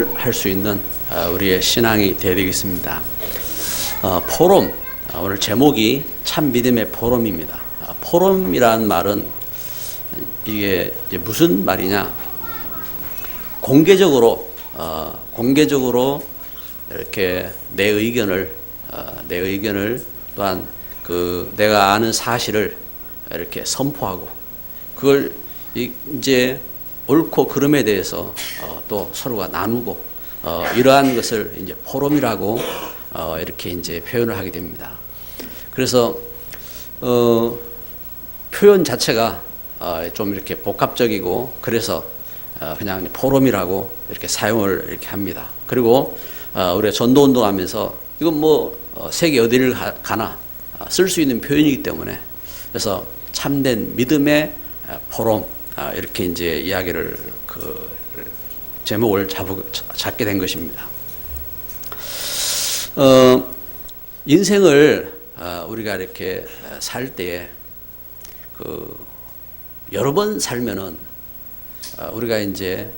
포럼을 할 수 있는 우리의 신앙이 되어야 되겠습니다. 포럼, 오늘 제목이 참 믿음의 포럼입니다. 포럼이라는 말은 이게 이제 무슨 말이냐? 공개적으로 이렇게 내 의견을 또한 내가 아는 사실을 이렇게 선포하고 그걸 이제 옳고 그름에 대해서 또 서로가 나누고 이러한 것을 이제 포럼이라고 이렇게 이제 표현을 하게 됩니다. 그래서 표현 자체가 좀 이렇게 복합적이고 그래서 그냥 포럼이라고 이렇게 사용을 이렇게 합니다. 그리고 우리가 전도 운동하면서 이건 뭐 세계 어디를 가나 쓸 수 있는 표현이기 때문에 그래서 참된 믿음의 포럼 이렇게 이제 이야기를 제목을 잡게 된 것입니다. 인생을 우리가 이렇게 살 때에 여러 번 살면은 우리가 이제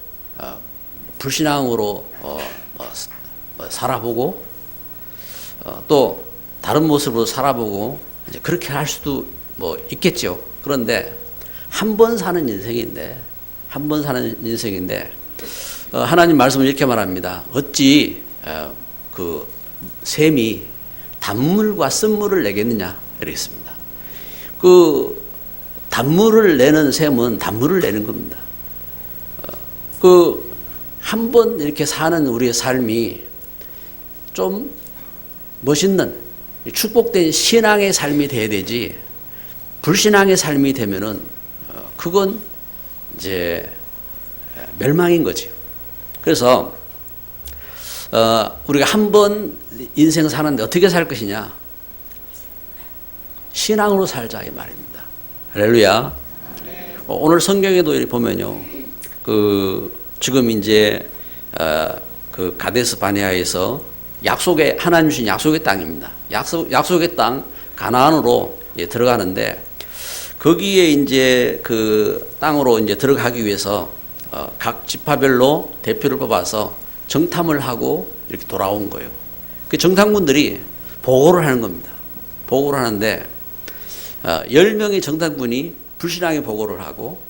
불신앙으로 살아보고 또 다른 모습으로 살아보고 이제 그렇게 할 수도 뭐 있겠죠. 그런데 한 번 사는 인생인데 하나님 말씀을 이렇게 말합니다. 어찌 샘이 단물과 쓴물을 내겠느냐 이랬습니다. 단물을 내는 샘은 단물을 내는 겁니다. 한 번 이렇게 사는 우리의 삶이 좀 멋있는 축복된 신앙의 삶이 돼야 되지 불신앙의 삶이 되면은 그건 이제 멸망인 거죠. 그래서 우리가 한 번 인생 사는데 어떻게 살 것이냐? 신앙으로 살자 이 말입니다. 할렐루야. 오늘 성경에도 이렇게 보면요, 지금 이제 가데스 바네아에서 하나님 주신 약속의 땅입니다. 약속의 땅 가나안으로 들어가는데 거기에 이제 그 땅으로 이제 들어가기 위해서 각 지파별로 대표를 뽑아서 정탐을 하고 이렇게 돌아온 거예요. 그 정탐꾼들이 보고를 하는 겁니다. 보고를 하는데 10명의 정탐꾼이 불신앙의 보고를 하고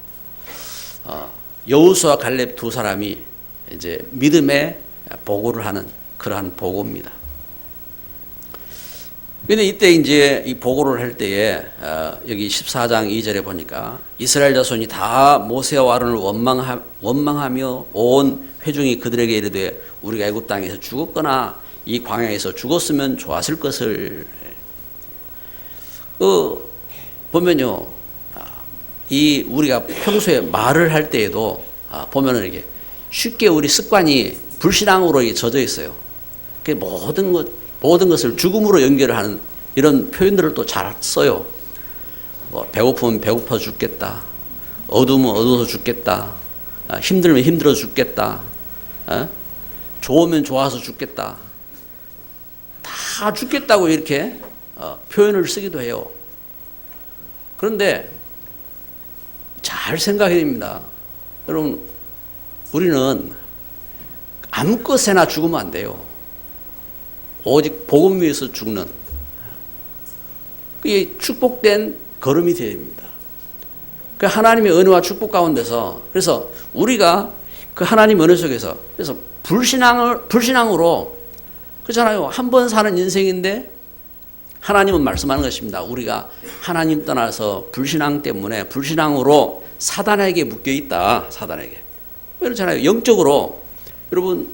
여호수아 갈렙 두 사람이 이제 믿음의 보고를 하는 그러한 보고입니다. 그런데 이때 이제 이 보고를 할 때에 여기 14장 2절에 보니까 이스라엘 자손이 다 모세와 아론을 원망하며 온 회중이 그들에게 이르되 우리가 애굽 땅에서 죽었거나 이 광야에서 죽었으면 좋았을 것을. 보면요, 이 우리가 평소에 말을 할 때에도 보면은 이게 쉽게 우리 습관이 불신앙으로 젖어 있어요. 그 모든 것을 죽음으로 연결을 하는 이런 표현들을 또 잘 써요. 뭐 배고프면 배고파 죽겠다. 어두우면 어두워서 죽겠다. 힘들면 힘들어 죽겠다. 좋으면 좋아서 죽겠다. 다 죽겠다고 이렇게 표현을 쓰기도 해요. 그런데 잘 생각해야 됩니다. 여러분, 우리는 아무 것에나 죽으면 안 돼요. 오직 복음 위에서 죽는 그게 축복된 걸음이 되어야 됩니다. 그 하나님의 은혜와 축복 가운데서 그래서 우리가 그 하나님 은혜 속에서 그래서 불신앙으로 그렇잖아요. 한 번 사는 인생인데 하나님은 말씀하는 것입니다. 우리가 하나님 떠나서 불신앙 때문에 불신앙으로 사단에게 묶여 있다. 사단에게. 그렇잖아요. 영적으로 여러분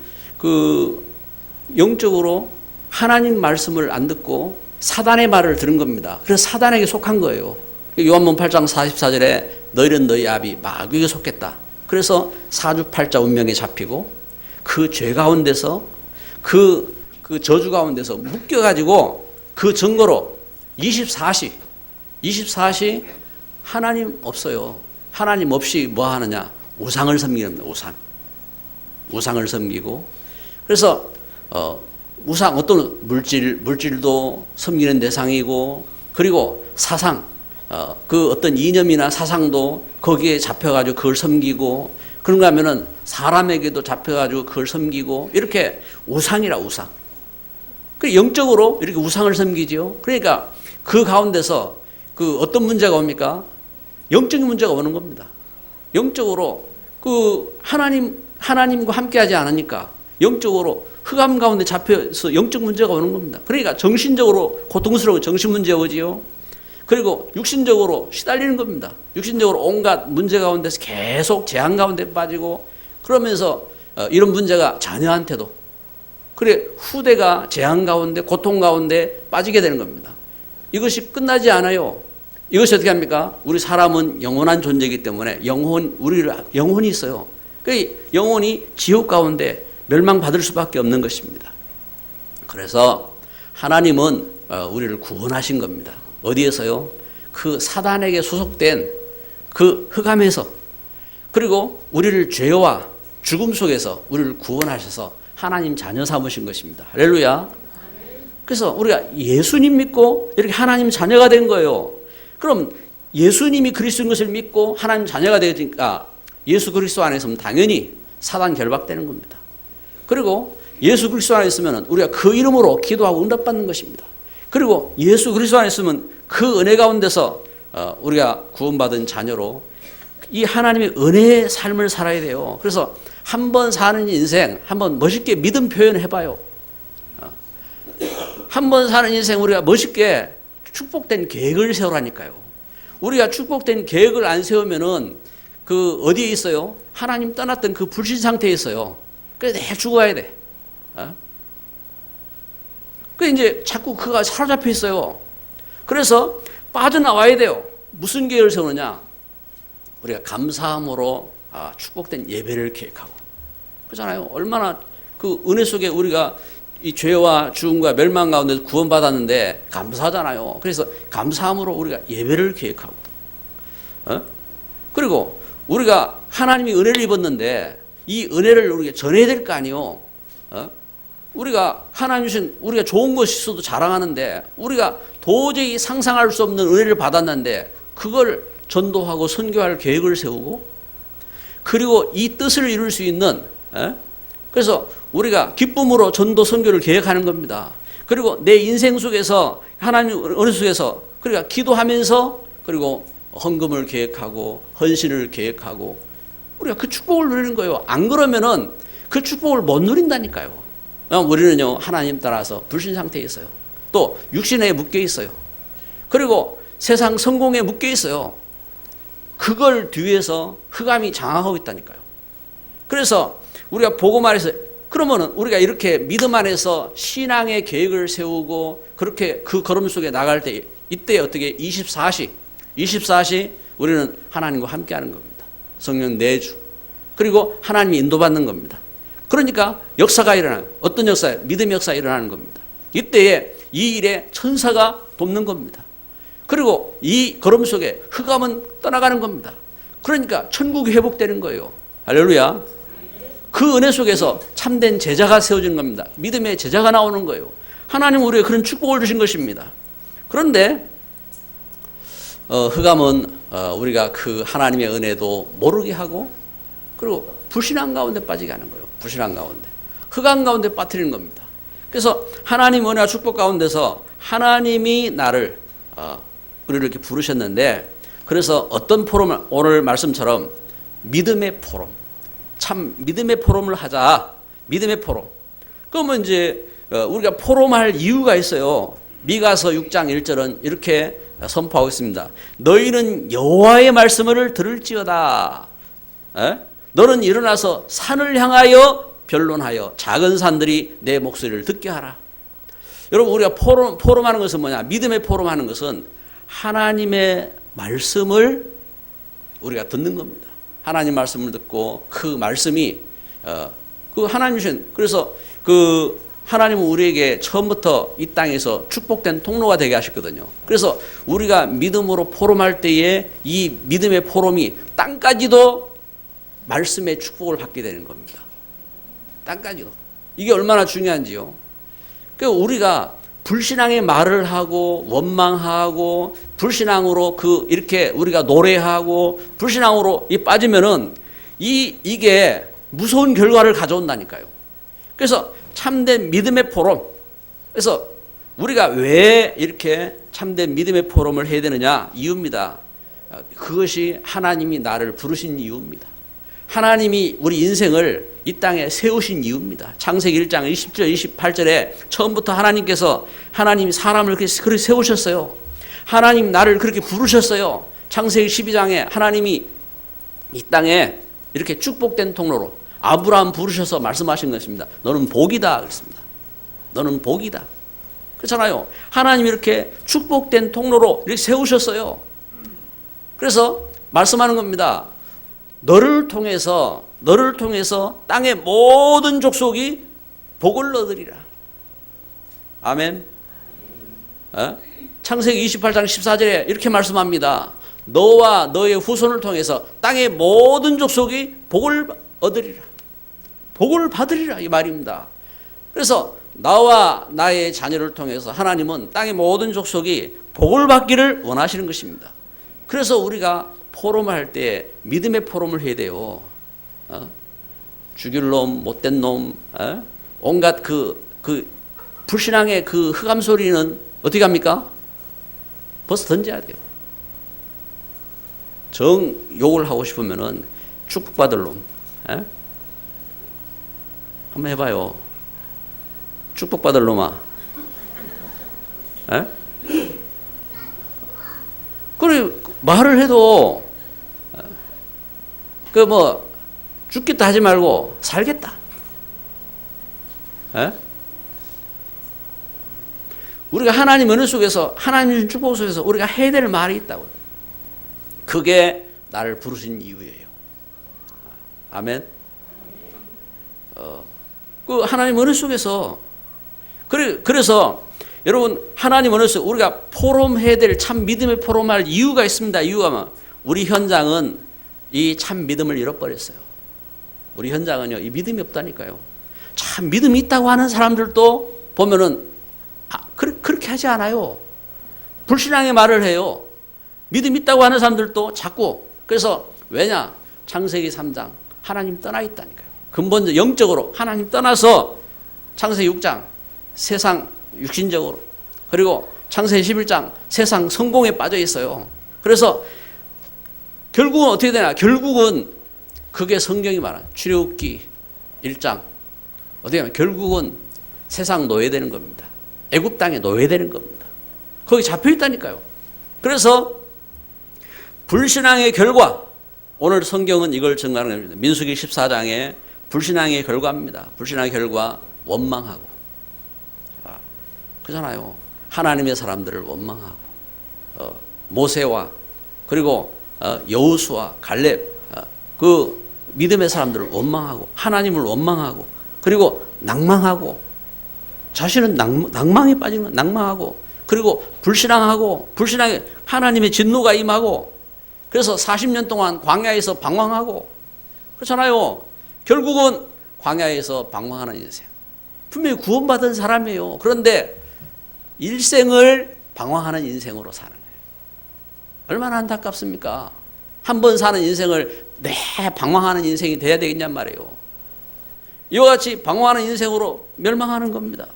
영적으로 하나님 말씀을 안 듣고 사단의 말을 들은 겁니다. 그래서 사단에게 속한 거예요. 요한복음 8장 44절에 너희는 너희 아비 마귀에게 속했다. 그래서 사주팔자 운명에 잡히고 그 죄 가운데서 그 저주 가운데서 묶여가지고 그 증거로 24시 하나님 없어요. 하나님 없이 뭐 하느냐? 우상을 섬기는 겁니다. 우상을 섬기고 그래서 우상 어떤 물질도 섬기는 대상이고 그리고 사상 그 어떤 이념이나 사상도 거기에 잡혀가지고 그걸 섬기고 그런가 하면은 사람에게도 잡혀가지고 그걸 섬기고 이렇게 우상이라 우상. 그 영적으로 이렇게 우상을 섬기지요. 그러니까 그 가운데서 그 어떤 문제가 옵니까? 영적인 문제가 오는 겁니다. 영적으로 그 하나님과 함께하지 않으니까 영적으로 흑암 가운데 잡혀서 영적 문제가 오는 겁니다. 그러니까 정신적으로 고통스러운 정신 문제 오지요. 그리고 육신적으로 시달리는 겁니다. 육신적으로 온갖 문제 가운데서 계속 재앙 가운데 빠지고 그러면서 이런 문제가 자녀한테도 그래 후대가 재앙 가운데 고통 가운데 빠지게 되는 겁니다. 이것이 끝나지 않아요. 이것이 어떻게 합니까? 우리 사람은 영원한 존재이기 때문에 영혼이 있어요. 그 영혼이 지옥 가운데 멸망받을 수밖에 없는 것입니다. 그래서 하나님은 우리를 구원하신 겁니다. 어디에서요? 그 사단에게 소속된 그 흑암에서 그리고 우리를 죄와 죽음 속에서 우리를 구원하셔서 하나님 자녀 삼으신 것입니다. 할렐루야. 그래서 우리가 예수님 믿고 이렇게 하나님 자녀가 된 거예요. 그럼 예수님이 그리스도인 것을 믿고 하나님 자녀가 되니까 예수 그리스도 안에 있으면 당연히 사단 결박되는 겁니다. 그리고 예수 그리스도 안에 있으면 우리가 그 이름으로 기도하고 응답받는 것입니다. 그리고 예수 그리스도 안에 있으면 그 은혜 가운데서 우리가 구원받은 자녀로 이 하나님의 은혜의 삶을 살아야 돼요. 그래서 한 번 사는 인생 한번 멋있게 믿음 표현해봐요. 한 번 사는 인생 우리가 멋있게 축복된 계획을 세우라니까요. 우리가 축복된 계획을 안 세우면은 그 어디에 있어요? 하나님 떠났던 그 불신 상태에 있어요. 그래서 내일 죽어야 돼. 그 이제 자꾸 그가 사로잡혀 있어요. 그래서 빠져나와야 돼요. 무슨 계획을 세우느냐? 우리가 감사함으로 축복된 예배를 계획하고. 그렇잖아요. 얼마나 그 은혜 속에 우리가 이 죄와 죽음과 멸망 가운데 구원받았는데 감사하잖아요. 그래서 감사함으로 우리가 예배를 계획하고. 그리고 우리가 하나님이 은혜를 입었는데 이 은혜를 우리가 전해야 될 거 아니에요. 우리가 하나님 주신 우리가 좋은 것이 있어도 자랑하는데 우리가 도저히 상상할 수 없는 은혜를 받았는데 그걸 전도하고 선교할 계획을 세우고 그리고 이 뜻을 이룰 수 있는 그래서 우리가 기쁨으로 전도 선교를 계획하는 겁니다. 그리고 내 인생 속에서 하나님 은혜 속에서 그러니까 기도하면서 그리고 헌금을 계획하고 헌신을 계획하고 우리가 그 축복을 누리는 거예요. 안 그러면은 그 축복을 못 누린다니까요. 우리는요 하나님 따라서 불신 상태에 있어요. 또 육신에 묶여 있어요. 그리고 세상 성공에 묶여 있어요. 그걸 뒤에서 흑암이 장악하고 있다니까요. 그래서 우리가 보고 말해서 그러면은 우리가 이렇게 믿음 안에서 신앙의 계획을 세우고 그렇게 그 걸음 속에 나갈 때 이때 어떻게 24시 우리는 하나님과 함께 하는 겁니다. 성령 내주. 그리고 하나님이 인도받는 겁니다. 그러니까 역사가 일어나요. 어떤 역사예요? 믿음의 역사가 일어나는 겁니다. 이때에 이 일에 천사가 돕는 겁니다. 그리고 이 걸음 속에 흑암은 떠나가는 겁니다. 그러니까 천국이 회복되는 거예요. 할렐루야. 그 은혜 속에서 참된 제자가 세워지는 겁니다. 믿음의 제자가 나오는 거예요. 하나님은 우리에게 그런 축복을 주신 것입니다. 그런데 흑암은 우리가 그 하나님의 은혜도 모르게 하고 그리고 불신앙 가운데 빠지게 하는 거예요. 불신앙 가운데. 흑암 가운데 빠뜨리는 겁니다. 그래서 하나님 은혜와 축복 가운데서 하나님이 나를 우리를 이렇게 부르셨는데 그래서 어떤 포럼을 오늘 말씀처럼 믿음의 포럼 참 믿음의 포럼을 하자. 믿음의 포럼. 그러면 이제 우리가 포럼할 이유가 있어요. 미가서 6장 1절은 이렇게 선포하고 있습니다. 너희는 여호와의 말씀을 들을지어다. 너는 일어나서 산을 향하여 변론하여 작은 산들이 내 목소리를 듣게 하라. 여러분 우리가 포럼하는 것은 뭐냐? 믿음의 포럼하는 것은 하나님의 말씀을 우리가 듣는 겁니다. 하나님 말씀을 듣고 그 말씀이 그 하나님 주신 그래서 그 하나님은 우리에게 처음부터 이 땅에서 축복된 통로가 되게 하셨거든요. 그래서 우리가 믿음으로 포럼할 때에 이 믿음의 포럼이 땅까지도 말씀의 축복을 받게 되는 겁니다. 땅까지도. 이게 얼마나 중요한지요. 그러니까 우리가 불신앙의 말을 하고 원망하고 불신앙으로 이렇게 우리가 노래하고 불신앙으로 빠지면은 이게 무서운 결과를 가져온다니까요. 그래서 참된 믿음의 포럼. 그래서 우리가 왜 이렇게 참된 믿음의 포럼을 해야 되느냐? 이유입니다. 그것이 하나님이 나를 부르신 이유입니다. 하나님이 우리 인생을 이 땅에 세우신 이유입니다. 창세기 1장 20절 28절에 처음부터 하나님이 사람을 그렇게 세우셨어요. 하나님 나를 그렇게 부르셨어요. 창세기 12장에 하나님이 이 땅에 이렇게 축복된 통로로 아브라함 부르셔서 말씀하신 것입니다. 너는 복이다 그랬습니다. 너는 복이다. 그렇잖아요. 하나님이 이렇게 축복된 통로로 이렇게 세우셨어요. 그래서 말씀하는 겁니다. 너를 통해서 땅의 모든 족속이 복을 얻으리라. 아멘. 창세기 28장 14절에 이렇게 말씀합니다. 너와 너의 후손을 통해서 땅의 모든 족속이 복을 얻으리라. 복을 받으리라 이 말입니다. 그래서 나와 나의 자녀를 통해서 하나님은 땅의 모든 족속이 복을 받기를 원하시는 것입니다. 그래서 우리가 포럼을 할 때 믿음의 포럼을 해야 돼요. 죽일 놈, 못된 놈, 온갖 그 불신앙의 그 흑암 소리는 어떻게 합니까? 벌써 던져야 돼요. 정 욕을 하고 싶으면은 축복받을 놈, 한번 해봐요. 축복받을 놈아. 그래 말을 해도 죽겠다 하지 말고 살겠다. 우리가 하나님 은혜 속에서 하나님 축복 속에서 우리가 해야 될 말이 있다고. 그게 나를 부르신 이유예요. 아멘. 그 하나님 은혜 속에서 그래서 여러분 하나님 은혜 속에서 우리가 포럼해야 될 참 믿음의 포럼할 이유가 있습니다. 이유가 우리 현장은 이 참 믿음을 잃어버렸어요. 우리 현장은요 이 믿음이 없다니까요. 참 믿음이 있다고 하는 사람들도 보면은 그렇게 하지 않아요. 불신앙의 말을 해요. 믿음 있다고 하는 사람들도 자꾸 그래서 왜냐? 창세기 3장 하나님 떠나 있다니까요. 근본적 영적으로 하나님 떠나서 창세기 6장 세상 육신적으로 그리고 창세기 11장 세상 성공에 빠져 있어요. 그래서 결국은 어떻게 되나? 결국은 그게 성경이 말하는 출애굽기 1장 어떻게 하면 결국은 세상 노예되는 겁니다. 애굽 땅에 노예되는 겁니다. 거기 잡혀 있다니까요. 그래서 불신앙의 결과 오늘 성경은 이걸 증가하는 겁니다. 민수기 14장에 불신앙의 결과입니다. 불신앙의 결과 원망하고 그잖아요. 하나님의 사람들을 원망하고 모세와 그리고 여호수아 갈렙 그 믿음의 사람들을 원망하고 하나님을 원망하고 그리고 낭망하고 자신은 낭망에 빠지는 건 낭망하고 그리고 불신앙하고 불신앙에 하나님의 진노가 임하고 그래서 40년 동안 광야에서 방황하고 그렇잖아요. 결국은 광야에서 방황하는 인생. 분명히 구원받은 사람이에요. 그런데 일생을 방황하는 인생으로 사는 거예요. 얼마나 안타깝습니까? 한 번 사는 인생을 매 방황하는 인생이 돼야 되겠냔 말이에요. 이와 같이 방황하는 인생으로 멸망하는 겁니다.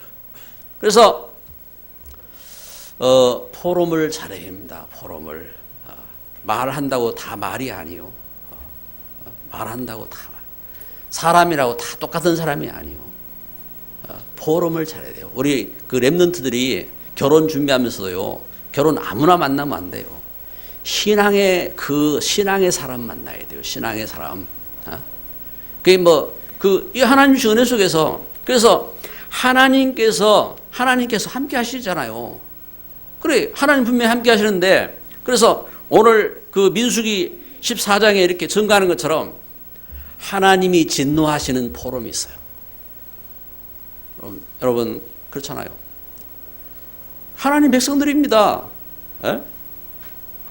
그래서 포럼을 잘해야 합니다. 포럼을 말한다고 다 말이 아니요. 말한다고 다 사람이라고 다 똑같은 사람이 아니요. 포럼을 잘해야 돼요. 우리 그 랩런트들이 결혼 준비하면서도요. 결혼 아무나 만나면 안 돼요. 신앙의 사람 만나야 돼요. 신앙의 사람. 그게 이 하나님 주신 은혜 속에서 그래서 하나님께서 함께 하시잖아요. 그래 하나님 분명히 함께 하시는데 그래서 오늘 그 민수기 14장에 이렇게 증가하는 것처럼 하나님이 진노하시는 포럼이 있어요. 여러분 그렇잖아요. 하나님 백성들입니다.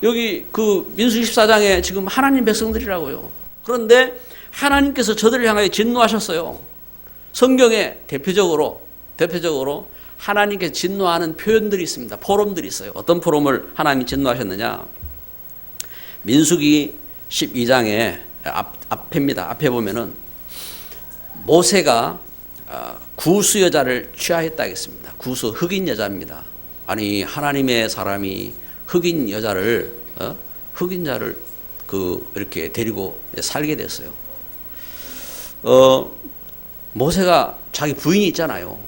여기 그 민수기 14장에 지금 하나님 백성들이라고요. 그런데 하나님께서 저들을 향하여 진노하셨어요. 성경에 대표적으로 하나님께서 진노하는 표현들이 있습니다. 포럼들이 있어요. 어떤 포럼을 하나님이 진노하셨느냐? 민수기 12장에 앞에입니다. 앞에 보면은 모세가 구스 여자를 취하했다 했습니다. 구스 흑인 여자입니다. 아니 하나님의 사람이 흑인 여자를 흑인자를 이렇게 데리고 살게 됐어요. 모세가 자기 부인이 있잖아요.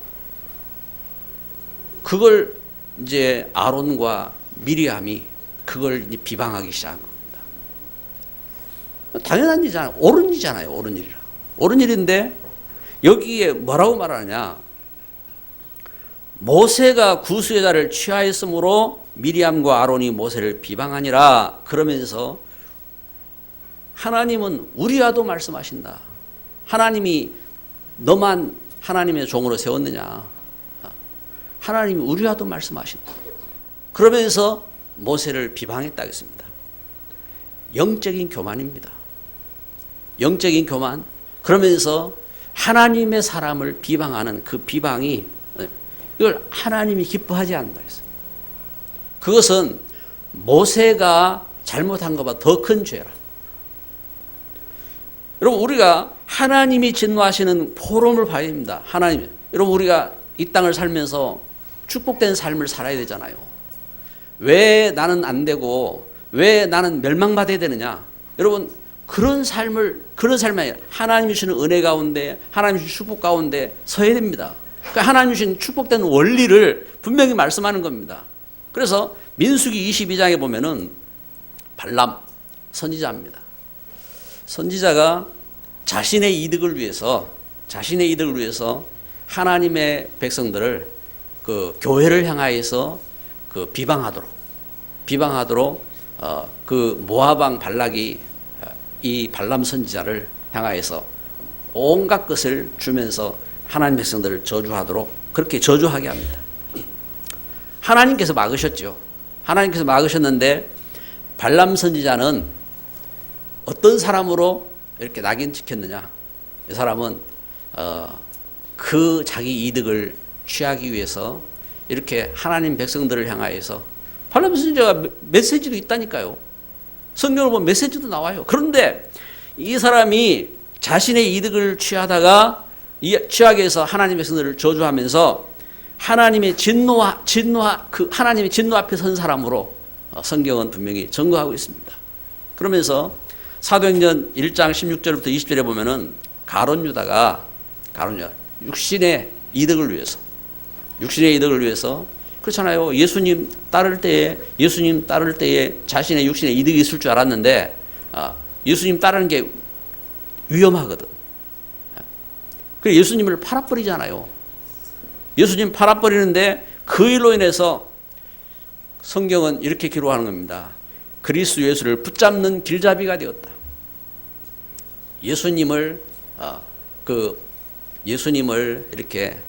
그걸 이제 아론과 미리암이 그걸 이제 비방하기 시작한 겁니다. 당연한 일이잖아요. 옳은 일이잖아요. 옳은 일이라. 옳은 일인데 여기에 뭐라고 말하느냐? 모세가 구스 여자를 취하였으므로 미리암과 아론이 모세를 비방하니라. 그러면서 하나님은 우리와도 말씀하신다. 하나님이 너만 하나님의 종으로 세웠느냐? 하나님이 우리와도 말씀하신다. 그러면서 모세를 비방했다 했습니다. 영적인 교만입니다. 영적인 교만. 그러면서 하나님의 사람을 비방하는 그 비방이 이걸 하나님이 기뻐하지 않는다 했어요. 그것은 모세가 잘못한 것보다 더 큰 죄라. 여러분 우리가 하나님이 진노하시는 포럼을 봐야 됩니다. 하나님, 여러분 우리가 이 땅을 살면서 축복된 삶을 살아야 되잖아요. 왜 나는 안 되고 왜 나는 멸망받아야 되느냐? 여러분 그런 삶이 아니라 하나님 주시는 은혜 가운데 하나님 주시는 축복 가운데 서야 됩니다. 그러니까 하나님 주신 축복된 원리를 분명히 말씀하는 겁니다. 그래서 민수기 22장에 보면은 발람 선지자입니다. 선지자가 자신의 이득을 위해서 하나님의 백성들을 그 교회를 향하여서 그 비방하도록 그 모압 왕 발락이 이 발람 선지자를 향하여서 온갖 것을 주면서 하나님 백성들을 저주하도록 그렇게 저주하게 합니다. 하나님께서 막으셨죠. 하나님께서 막으셨는데 발람 선지자는 어떤 사람으로 이렇게 낙인 찍혔느냐? 이 사람은 그 자기 이득을 취하기 위해서 이렇게 하나님 백성들을 향하여서 발람 선지자가 메시지도 있다니까요. 성경을 보면 메시지도 나와요. 그런데 이 사람이 자신의 이득을 취하기 위해서 하나님 백성들을 저주하면서 하나님의 진노 앞에 선 사람으로 성경은 분명히 증거하고 있습니다. 그러면서 사도행전 1장 16절부터 20절에 보면은 가룟 유다가 육신의 이득을 위해서 그렇잖아요. 예수님 따를 때에 자신의 육신의 이득이 있을 줄 알았는데 예수님 따르는 게 위험하거든. 그래서 예수님을 팔아버리잖아요. 예수님 팔아버리는데 그 일로 인해서 성경은 이렇게 기록하는 겁니다. 그리스도 예수를 붙잡는 길잡이가 되었다. 예수님을 이렇게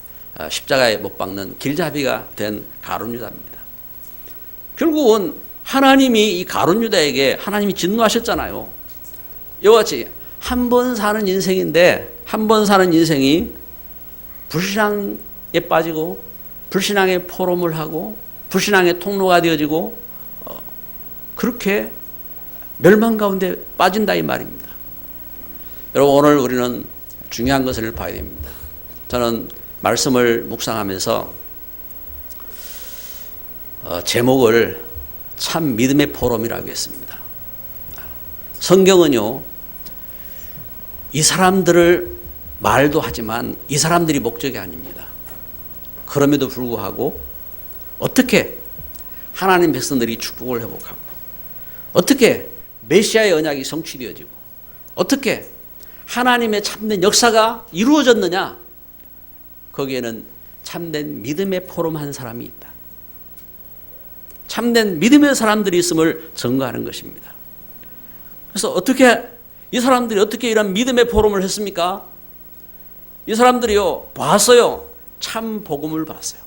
십자가에 못 박는 길잡이가 된 가룟 유다입니다. 결국은 하나님이 이 가룟 유다에게 하나님이 진노하셨잖아요. 이와 같이 한 번 사는 인생인데 한 번 사는 인생이 불신앙에 빠지고 불신앙의 포럼을 하고 불신앙의 통로가 되어지고 그렇게 멸망 가운데 빠진다 이 말입니다. 여러분 오늘 우리는 중요한 것을 봐야 됩니다. 저는 말씀을 묵상하면서 제목을 참 믿음의 포럼이라고 했습니다. 성경은요 이 사람들을 말도 하지만 이 사람들이 목적이 아닙니다. 그럼에도 불구하고 어떻게 하나님 백성들이 축복을 회복하고 어떻게 메시아의 언약이 성취되어지고 어떻게 하나님의 참된 역사가 이루어졌느냐? 거기에는 참된 믿음의 포럼 한 사람이 있다. 참된 믿음의 사람들이 있음을 증거하는 것입니다. 그래서 이 사람들이 어떻게 이런 믿음의 포럼을 했습니까? 이 사람들이요 봤어요. 참 복음을 봤어요.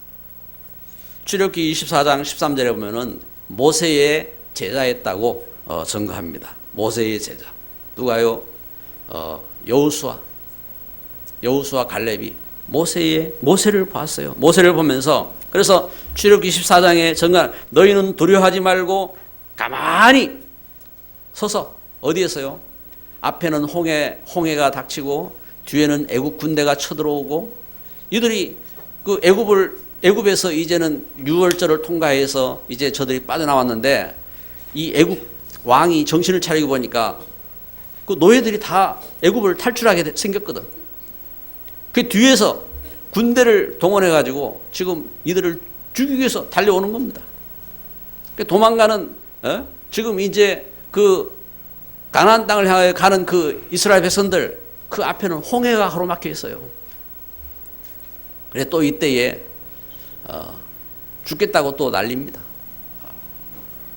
출애굽기 24장 13절에 보면은 모세의 제자였다고 증거합니다. 모세의 제자. 누가요? 여호수아 갈렙이 모세를 봤어요. 모세를 보면서 그래서 출애굽기 24장에 증거한 너희는 두려워하지 말고 가만히 서서 어디에서요? 앞에는 홍해가 닥치고 뒤에는 애굽 군대가 쳐들어오고 이들이 그 애굽에서 이제는 유월절을 통과해서 이제 저들이 빠져나왔는데 이 애굽 왕이 정신을 차리고 보니까 그 노예들이 다 애굽을 탈출하게 생겼거든. 그 뒤에서 군대를 동원해 가지고 지금 이들을 죽이기 위해서 달려오는 겁니다. 도망가는 지금 이제 그 가나안 땅을 향해 가는 그 이스라엘 백성들 그 앞에는 홍해가 가로막혀 있어요. 그래 또 이때에 죽겠다고 또 난립니다.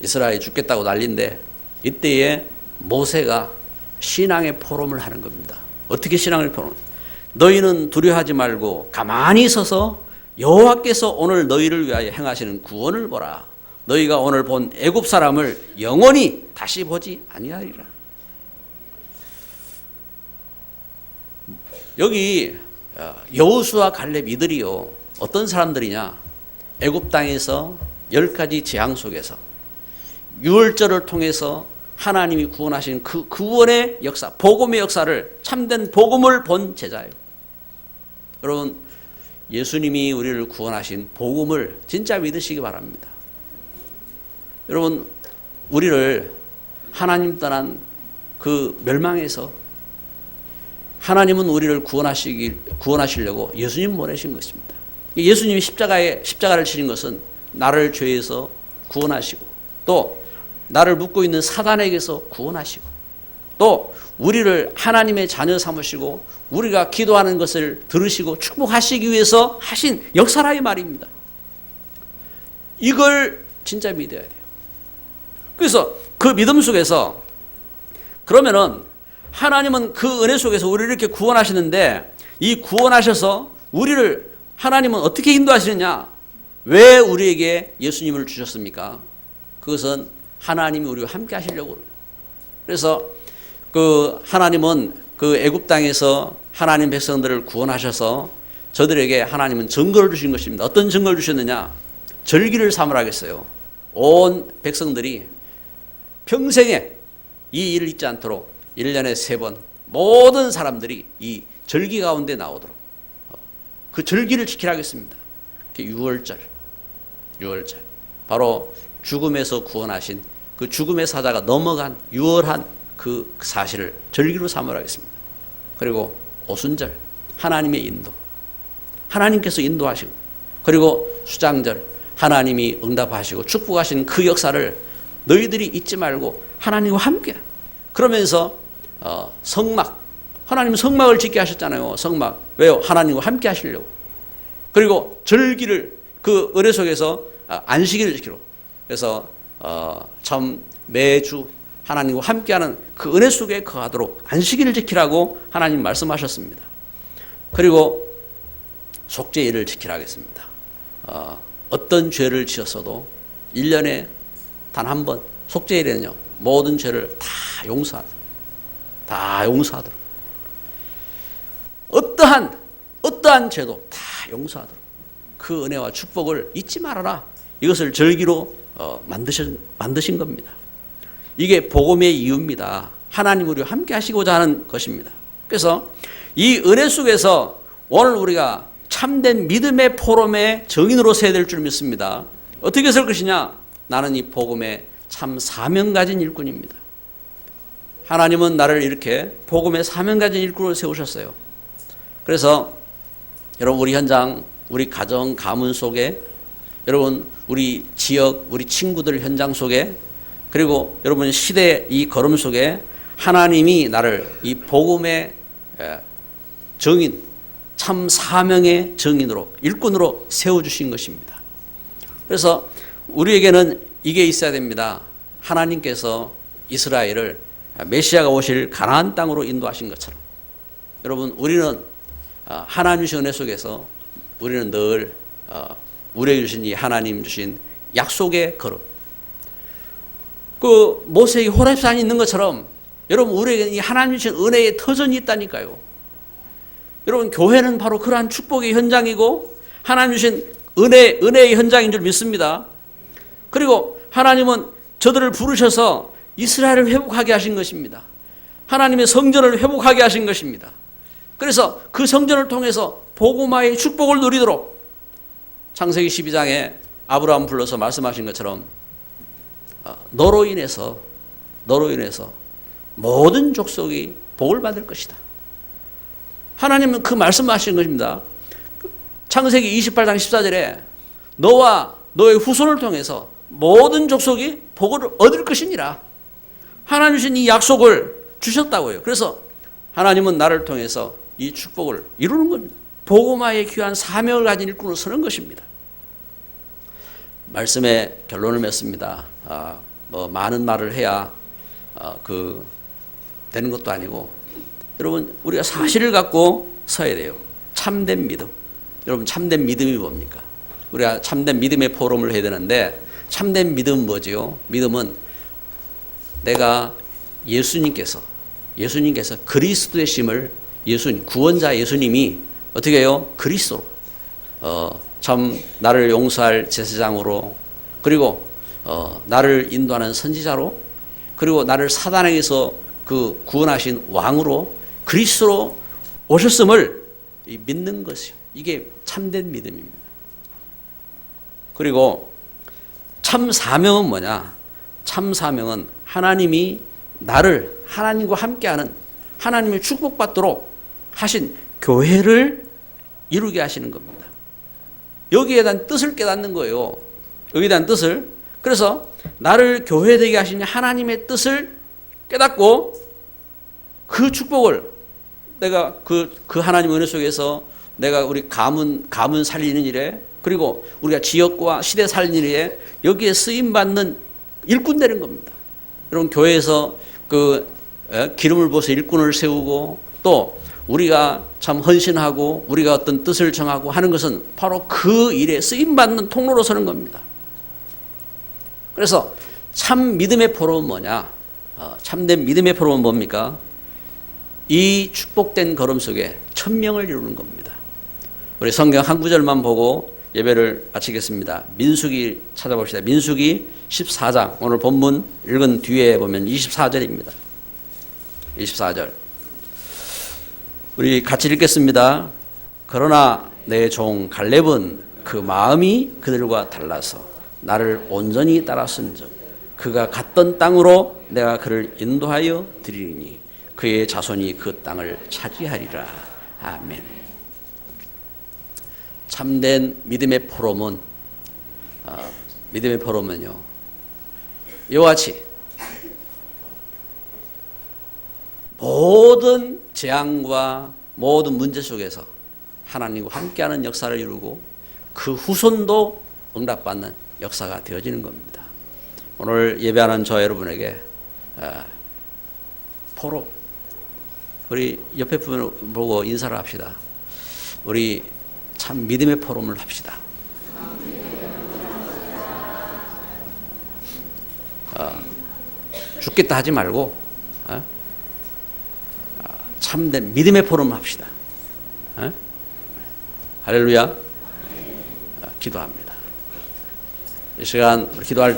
이스라엘이 죽겠다고 난리인데 이때에 모세가 신앙의 포럼을 하는 겁니다. 어떻게 신앙의 포럼? 너희는 두려워하지 말고 가만히 서서 여호와께서 오늘 너희를 위하여 행하시는 구원을 보라. 너희가 오늘 본 애굽 사람을 영원히 다시 보지 아니하리라. 여기 여호수아 갈렙 이들이요 어떤 사람들이냐? 애굽 땅에서 10가지 재앙 속에서 유월절을 통해서 하나님이 구원하신 그 구원의 역사, 복음의 역사를 참된 복음을 본 제자예요. 여러분 예수님이 우리를 구원하신 복음을 진짜 믿으시기 바랍니다. 여러분 우리를 하나님 떠난 그 멸망에서 하나님은 우리를 구원하시려고 예수님 보내신 것입니다. 예수님이 십자가를 치신 것은 나를 죄에서 구원하시고 또 나를 묶고 있는 사단에게서 구원하시고 또 우리를 하나님의 자녀 삼으시고 우리가 기도하는 것을 들으시고 축복하시기 위해서 하신 역사라 이 말입니다. 이걸 진짜 믿어야 돼요. 그래서 그 믿음 속에서 그러면은 하나님은 그 은혜 속에서 우리를 이렇게 구원하시는데 이 구원하셔서 우리를 하나님은 어떻게 인도하시느냐? 왜 우리에게 예수님을 주셨습니까? 그것은 하나님이 우리와 함께 하시려고. 그래서 그 하나님은 그 애굽 땅에서 하나님 백성들을 구원하셔서 저들에게 하나님은 증거를 주신 것입니다. 어떤 증거를 주셨느냐? 절기를 삼으라 하겠어요. 온 백성들이 평생에 이 일을 잊지 않도록 1년에 3번 모든 사람들이 이 절기 가운데 나오도록 그 절기를 지키라 하겠습니다. 유월절 바로 죽음에서 구원하신 그 죽음의 사자가 넘어간 유월한 그 사실을 절기로 삼으라 하겠습니다. 그리고 오순절 하나님의 인도, 하나님께서 인도하시고, 그리고 수장절 하나님이 응답하시고 축복하시는 그 역사를 너희들이 잊지 말고 하나님과 함께. 그러면서 성막, 하나님은 성막을 짓게 하셨잖아요. 성막. 왜요? 하나님과 함께 하시려고. 그리고 절기를 그 은혜 속에서 안식일을 지키러. 그래서 참 매주 하나님과 함께하는 그 은혜 속에 거하도록 안식일을 지키라고 하나님 말씀하셨습니다. 그리고 속죄일을 지키라 하겠습니다. 어떤 죄를 지었어도 1년에 단 한 번 속죄일에는요 모든 죄를 다 용서하도록 어떠한 죄도 다 용서하도록 그 은혜와 축복을 잊지 말아라. 이것을 절기로 만드신 겁니다. 이게 복음의 이유입니다. 하나님 우리와 함께 하시고자 하는 것입니다. 그래서 이 은혜 속에서 오늘 우리가 참된 믿음의 포럼의 정인으로 서야 될 줄 믿습니다. 어떻게 설 것이냐? 나는 이 복음의 참 사명 가진 일꾼입니다. 하나님은 나를 이렇게 복음의 사명 가진 일꾼으로 세우셨어요. 그래서 여러분 우리 현장, 우리 가정, 가문 속에, 여러분 우리 지역, 우리 친구들 현장 속에, 그리고 여러분 시대의 이 걸음 속에 하나님이 나를 이 복음의 정인, 참 사명의 정인으로, 일꾼으로 세워주신 것입니다. 그래서 우리에게는 이게 있어야 됩니다. 하나님께서 이스라엘을 메시아가 오실 가나안 땅으로 인도하신 것처럼 여러분 우리는 하나님 주신 은혜 속에서 우리는 늘 우리에게 주신 이 하나님 주신 약속의 걸음, 그 모세에게 호렙산이 있는 것처럼 여러분 우리에게 이 하나님 주신 은혜의 터전이 있다니까요. 여러분 교회는 바로 그러한 축복의 현장이고 하나님 주신 은혜의 현장인 줄 믿습니다. 그리고 하나님은 저들을 부르셔서 이스라엘을 회복하게 하신 것입니다. 하나님의 성전을 회복하게 하신 것입니다. 그래서 그 성전을 통해서 복음화의 축복을 누리도록 창세기 12장에 아브라함 불러서 말씀하신 것처럼 너로 인해서 모든 족속이 복을 받을 것이다. 하나님은 그 말씀하신 것입니다. 창세기 28장 14절에 너와 너의 후손을 통해서 모든 족속이 복을 얻을 것이니라. 하나님 주신 이 약속을 주셨다고요. 그래서 하나님은 나를 통해서 이 축복을 이루는 겁니다. 복음화의 귀한 사명을 가진 일꾼으로 서는 것입니다. 말씀의 결론을 맺습니다. 많은 말을 해야 되는 것도 아니고, 여러분 우리가 사실을 갖고 서야 돼요. 참된 믿음. 여러분 참된 믿음이 뭡니까? 우리가 참된 믿음의 포럼을 해야 되는데, 참된 믿음은 뭐지요? 믿음은 내가 예수님께서 그리스도의 심을 구원자 예수님이 어떻게 해요? 그리스도로 참 나를 용서할 제사장으로, 그리고 나를 인도하는 선지자로, 그리고 나를 사단에게서 그 구원하신 왕으로 그리스도로 오셨음을 믿는 것이요. 이게 참된 믿음입니다. 그리고 참 사명은 뭐냐? 참 사명은 하나님이 나를 하나님과 함께하는, 하나님의 축복받도록 하신 교회를 이루게 하시는 겁니다. 여기에 대한 뜻을 깨닫는 거예요. 여기에 대한 뜻을. 그래서 나를 교회되게 하신 하나님의 뜻을 깨닫고 그 축복을 내가 그 하나님의 은혜 속에서 내가 우리 가문 살리는 일에, 그리고 우리가 지역과 시대 살리는 일에 여기에 쓰임받는 일꾼 되는 겁니다. 여러분 교회에서 기름을 부어서 일꾼을 세우고, 또 우리가 참 헌신하고 우리가 어떤 뜻을 정하고 하는 것은 바로 그 일에 쓰임받는 통로로 서는 겁니다. 그래서 참 믿음의 포럼은 뭐냐? 참된 믿음의 포럼은 뭡니까? 이 축복된 걸음 속에 천명을 이루는 겁니다. 우리 성경 한 구절만 보고 예배를 마치겠습니다. 민수기 찾아봅시다. 민수기 14장, 오늘 본문 읽은 뒤에 보면 24절입니다. 24절. 우리 같이 읽겠습니다. 그러나 내 종 갈렙은 그 마음이 그들과 달라서 나를 온전히 따랐은즉 그가 갔던 땅으로 내가 그를 인도하여 드리니 그의 자손이 그 땅을 차지하리라. 아멘. 참된 믿음의 포럼은요, 이와 같이 모든 재앙과 모든 문제 속에서 하나님과 함께하는 역사를 이루고 그 후손도 응답받는 역사가 되어지는 겁니다. 오늘 예배하는 저 여러분에게 포럼, 우리 옆에 분을 보고 인사를 합시다. 우리 참 믿음의 포럼을 합시다. 죽겠다 하지 말고 참된 믿음의 포럼을 합시다. 할렐루야. 기도합니다. 이 시간 기도할